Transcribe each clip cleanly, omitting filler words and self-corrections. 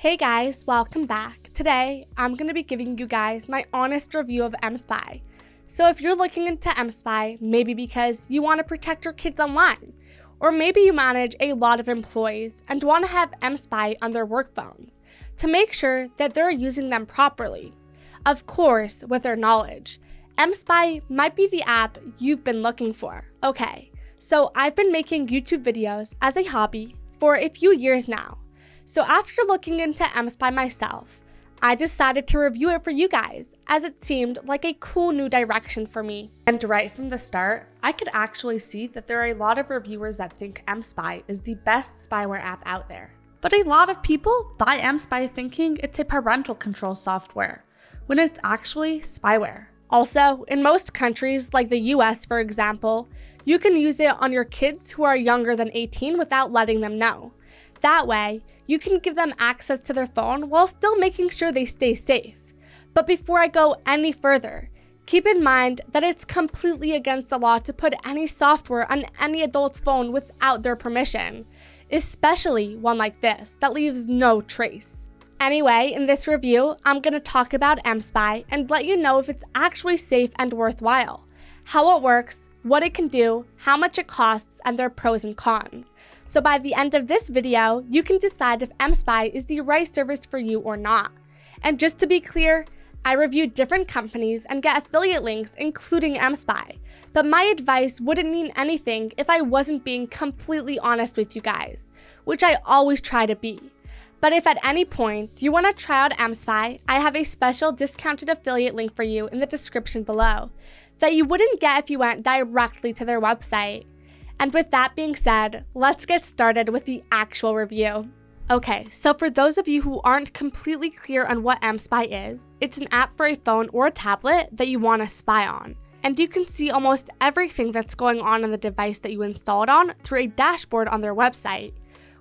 Hey guys, welcome back. Today, I'm going to be giving you guys my honest review of mSpy. So if you're looking into mSpy, maybe because you want to protect your kids online, or maybe you manage a lot of employees and want to have mSpy on their work phones to make sure that they're using them properly. Of course, with their knowledge, mSpy might be the app you've been looking for. Okay, so I've been making YouTube videos as a hobby for a few years now. So after looking into mSpy myself, I decided to review it for you guys, as it seemed like a cool new direction for me. And right from the start, I could actually see that there are a lot of reviewers that think mSpy is the best spyware app out there. But a lot of people buy mSpy thinking it's a parental control software, when it's actually spyware. Also, in most countries, like the US for example, you can use it on your kids who are younger than 18 without letting them know. That way, you can give them access to their phone while still making sure they stay safe. But before I go any further, keep in mind that it's completely against the law to put any software on any adult's phone without their permission, especially one like this that leaves no trace. Anyway, in this review, I'm going to talk about mSpy and let you know if it's actually safe and worthwhile, how it works, what it can do, how much it costs, and their pros and cons. So by the end of this video, you can decide if mSpy is the right service for you or not. And just to be clear, I review different companies and get affiliate links including mSpy, but my advice wouldn't mean anything if I wasn't being completely honest with you guys, which I always try to be. But if at any point you want to try out mSpy, I have a special discounted affiliate link for you in the description below that you wouldn't get if you went directly to their website. And with that being said, let's get started with the actual review. Okay, so for those of you who aren't completely clear on what mSpy is, it's an app for a phone or a tablet that you want to spy on. And you can see almost everything that's going on the device that you installed on through a dashboard on their website,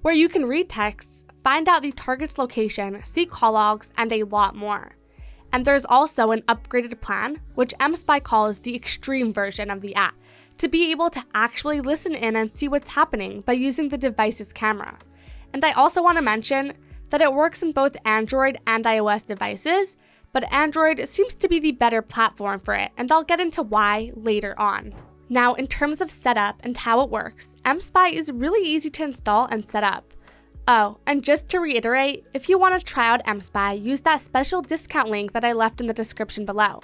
where you can read texts, find out the target's location, see call logs, and a lot more. And there's also an upgraded plan, which mSpy calls the extreme version of the app, to be able to actually listen in and see what's happening by using the device's camera. And I also want to mention that it works in both Android and iOS devices, but Android seems to be the better platform for it, and I'll get into why later on. Now, in terms of setup and how it works, mSpy is really easy to install and set up. Oh, and just to reiterate, if you want to try out mSpy, use that special discount link that I left in the description below,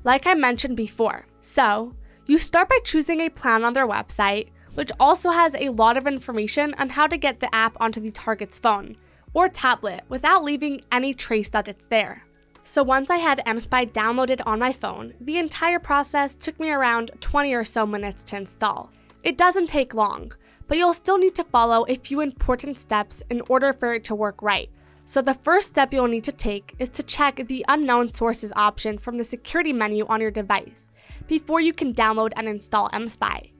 like I mentioned before. So, you start by choosing a plan on their website, which also has a lot of information on how to get the app onto the target's phone or tablet without leaving any trace that it's there. So once I had mSpy downloaded on my phone, the entire process took me around 20 or so minutes to install. It doesn't take long, but you'll still need to follow a few important steps in order for it to work right. So the first step you'll need to take is to check the unknown sources option from the security menu on your device before you can download and install mSpy.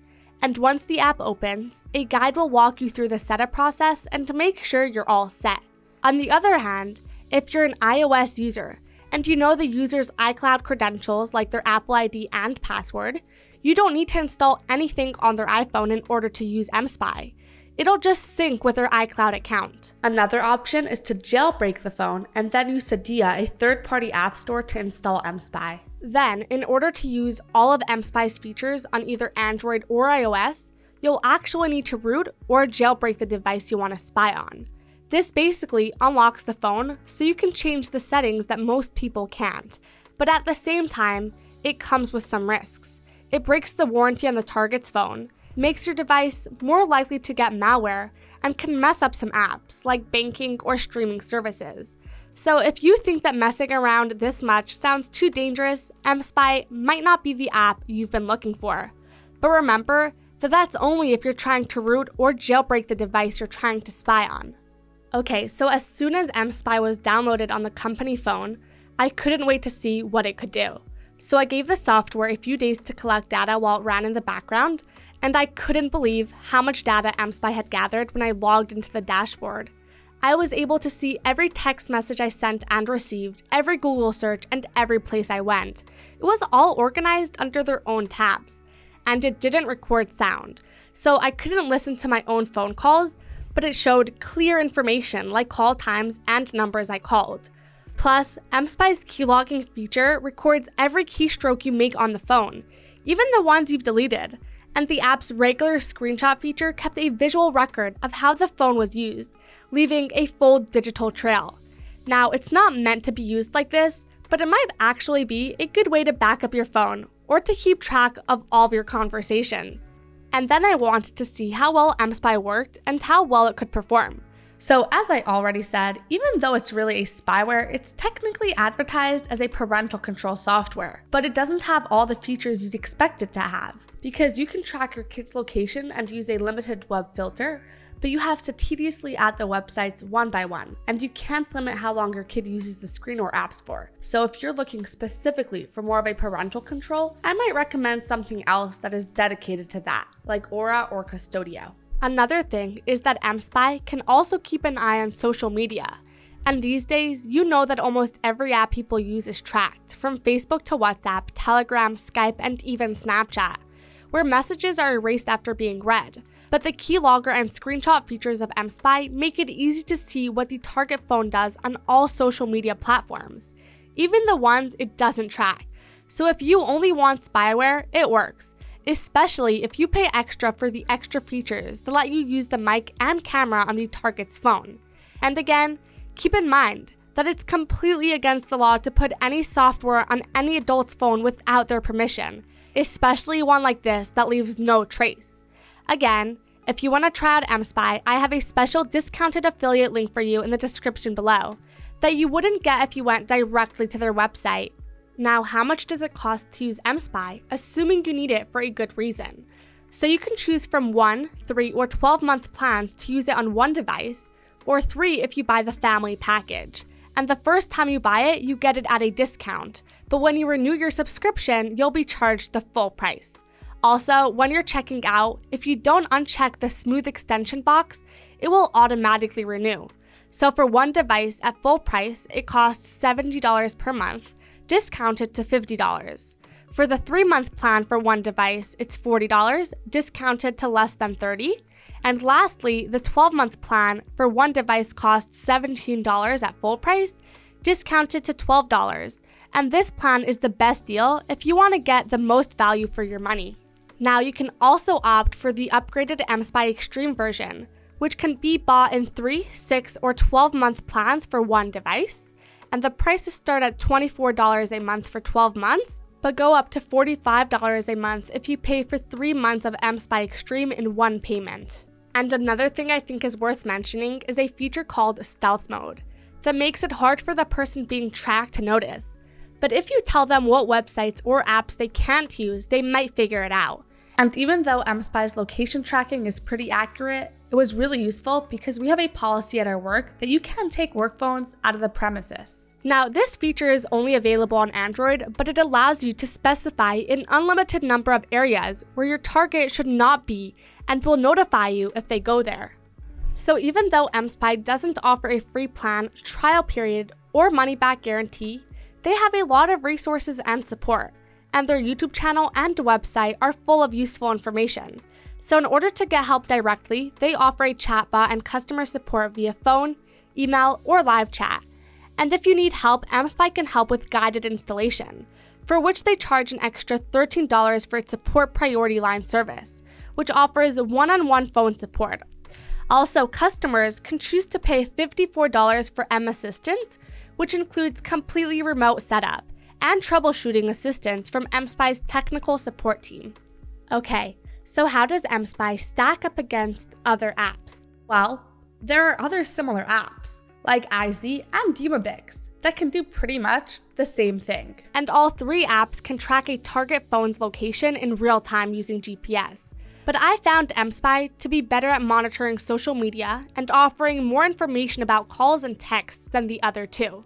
And once the app opens, a guide will walk you through the setup process and to make sure you're all set. On the other hand, if you're an iOS user and you know the user's iCloud credentials like their Apple ID and password, you don't need to install anything on their iPhone in order to use mSpy. It'll just sync with their iCloud account. Another option is to jailbreak the phone and then use Cydia, a third-party app store, to install mSpy. Then, in order to use all of mSpy's features on either Android or iOS, you'll actually need to root or jailbreak the device you want to spy on. This basically unlocks the phone so you can change the settings that most people can't, but at the same time, it comes with some risks. It breaks the warranty on the target's phone, makes your device more likely to get malware, and can mess up some apps like banking or streaming services. So if you think that messing around this much sounds too dangerous, mSpy might not be the app you've been looking for. But remember that that's only if you're trying to root or jailbreak the device you're trying to spy on. Okay, so as soon as mSpy was downloaded on the company phone, I couldn't wait to see what it could do. So I gave the software a few days to collect data while it ran in the background, and I couldn't believe how much data mSpy had gathered when I logged into the dashboard. I was able to see every text message I sent and received, every Google search, and every place I went. It was all organized under their own tabs, and it didn't record sound, so I couldn't listen to my own phone calls, but it showed clear information like call times and numbers I called. Plus, mSpy's keylogging feature records every keystroke you make on the phone, even the ones you've deleted, and the app's regular screenshot feature kept a visual record of how the phone was used, leaving a full digital trail. Now, it's not meant to be used like this, but it might actually be a good way to back up your phone or to keep track of all of your conversations. And then I wanted to see how well mSpy worked and how well it could perform. So as I already said, even though it's really a spyware, it's technically advertised as a parental control software, but it doesn't have all the features you'd expect it to have, because you can track your kid's location and use a limited web filter, but you have to tediously add the websites one by one, and you can't limit how long your kid uses the screen or apps for. So if you're looking specifically for more of a parental control, I might recommend something else that is dedicated to that, like Aura or Custodio. Another thing is that mSpy can also keep an eye on social media. And these days, you know that almost every app people use is tracked, from Facebook to WhatsApp, Telegram, Skype, and even Snapchat, where messages are erased after being read. But the keylogger and screenshot features of mSpy make it easy to see what the target phone does on all social media platforms, even the ones it doesn't track. So if you only want spyware, it works, especially if you pay extra for the extra features that let you use the mic and camera on the target's phone. And again, keep in mind that it's completely against the law to put any software on any adult's phone without their permission, especially one like this that leaves no trace. Again, if you want to try out mSpy, I have a special discounted affiliate link for you in the description below that you wouldn't get if you went directly to their website. Now, how much does it cost to use mSpy, assuming you need it for a good reason? So you can choose from 1, 3, or 12-month plans to use it on one device, or 3 if you buy the family package. And the first time you buy it, you get it at a discount, but when you renew your subscription, you'll be charged the full price. Also, when you're checking out, if you don't uncheck the smooth extension box, it will automatically renew. So for one device at full price, it costs $70 per month, discounted to $50. For the 3-month plan for one device, it's $40, discounted to less than $30. And lastly, the 12-month plan for one device costs $17 at full price, discounted to $12. And this plan is the best deal if you want to get the most value for your money. Now you can also opt for the upgraded mSpy Extreme version, which can be bought in 3, 6, or 12-month plans for one device, and the prices start at $24 a month for 12 months, but go up to $45 a month if you pay for 3 months of mSpy Extreme in one payment. And another thing I think is worth mentioning is a feature called Stealth Mode that makes it hard for the person being tracked to notice. But if you tell them what websites or apps they can't use, they might figure it out. And even though mSpy's location tracking is pretty accurate, it was really useful because we have a policy at our work that you can't take work phones out of the premises. Now, this feature is only available on Android, but it allows you to specify an unlimited number of areas where your target should not be and will notify you if they go there. So even though mSpy doesn't offer a free plan, trial period, or money-back guarantee, they have a lot of resources and support, and their YouTube channel and website are full of useful information. So in order to get help directly, they offer a chatbot and customer support via phone, email, or live chat. And if you need help, mSpy can help with guided installation, for which they charge an extra $13 for its support priority line service, which offers one-on-one phone support. Also, customers can choose to pay $54 for mAssistance, which includes completely remote setup and troubleshooting assistance from mSpy's technical support team. Okay, so how does mSpy stack up against other apps? Well, there are other similar apps, like iZ and Umabix, that can do pretty much the same thing. And all 3 apps can track a target phone's location in real time using GPS. But I found mSpy to be better at monitoring social media and offering more information about calls and texts than the other 2.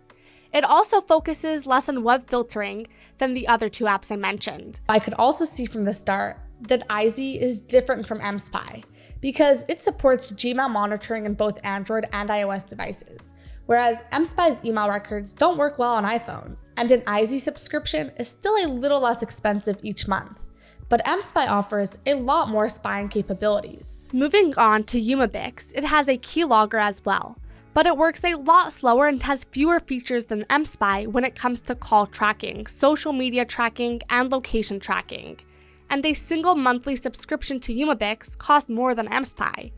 It also focuses less on web filtering than the other 2 apps I mentioned. I could also see from the start that iZ is different from mSpy because it supports Gmail monitoring in both Android and iOS devices, whereas mSpy's email records don't work well on iPhones, and an iZ subscription is still a little less expensive each month. but mSpy offers a lot more spying capabilities. Moving on to mSpy, it has a keylogger as well, but it works a lot slower and has fewer features than mSpy when it comes to call tracking, social media tracking, and location tracking. And a single monthly subscription to mSpy costs more than mSpy,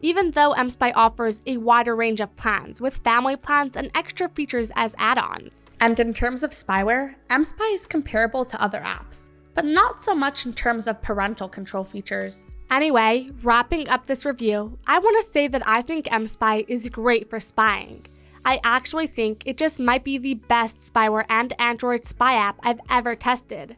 even though mSpy offers a wider range of plans with family plans and extra features as add-ons. And in terms of spyware, mSpy is comparable to other apps, but not so much in terms of parental control features. Anyway, wrapping up this review, I want to say that I think mSpy is great for spying. I actually think it just might be the best spyware and Android spy app I've ever tested.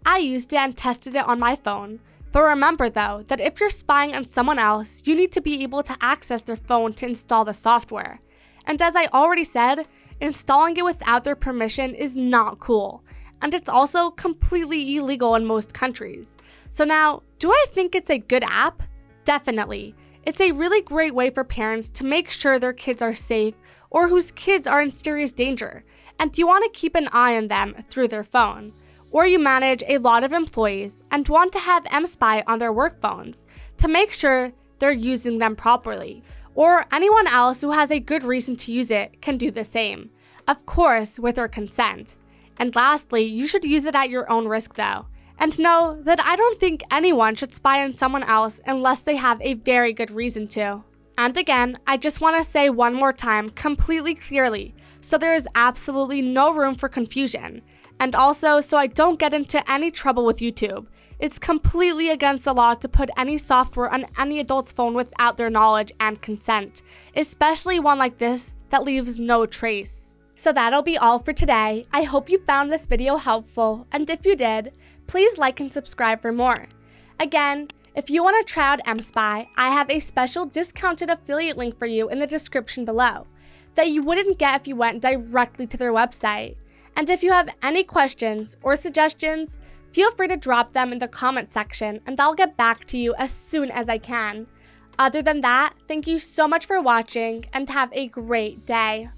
I used it and tested it on my phone, but remember though that if you're spying on someone else, you need to be able to access their phone to install the software. And as I already said, installing it without their permission is not cool. And it's also completely illegal in most countries. So now, do I think it's a good app? Definitely. It's a really great way for parents to make sure their kids are safe or whose kids are in serious danger, and you want to keep an eye on them through their phone. Or you manage a lot of employees and want to have mSpy on their work phones to make sure they're using them properly. Or anyone else who has a good reason to use it can do the same, of course with their consent. And lastly, you should use it at your own risk though. And know that I don't think anyone should spy on someone else unless they have a very good reason to. And again, I just want to say one more time completely clearly, so there is absolutely no room for confusion. And also, so I don't get into any trouble with YouTube. It's completely against the law to put any software on any adult's phone without their knowledge and consent, especially one like this that leaves no trace. So that'll be all for today. I hope you found this video helpful, and if you did, please like and subscribe for more. Again, if you want to try out mSpy, I have a special discounted affiliate link for you in the description below that you wouldn't get if you went directly to their website. And if you have any questions or suggestions, feel free to drop them in the comment section and I'll get back to you as soon as I can. Other than that, thank you so much for watching and have a great day.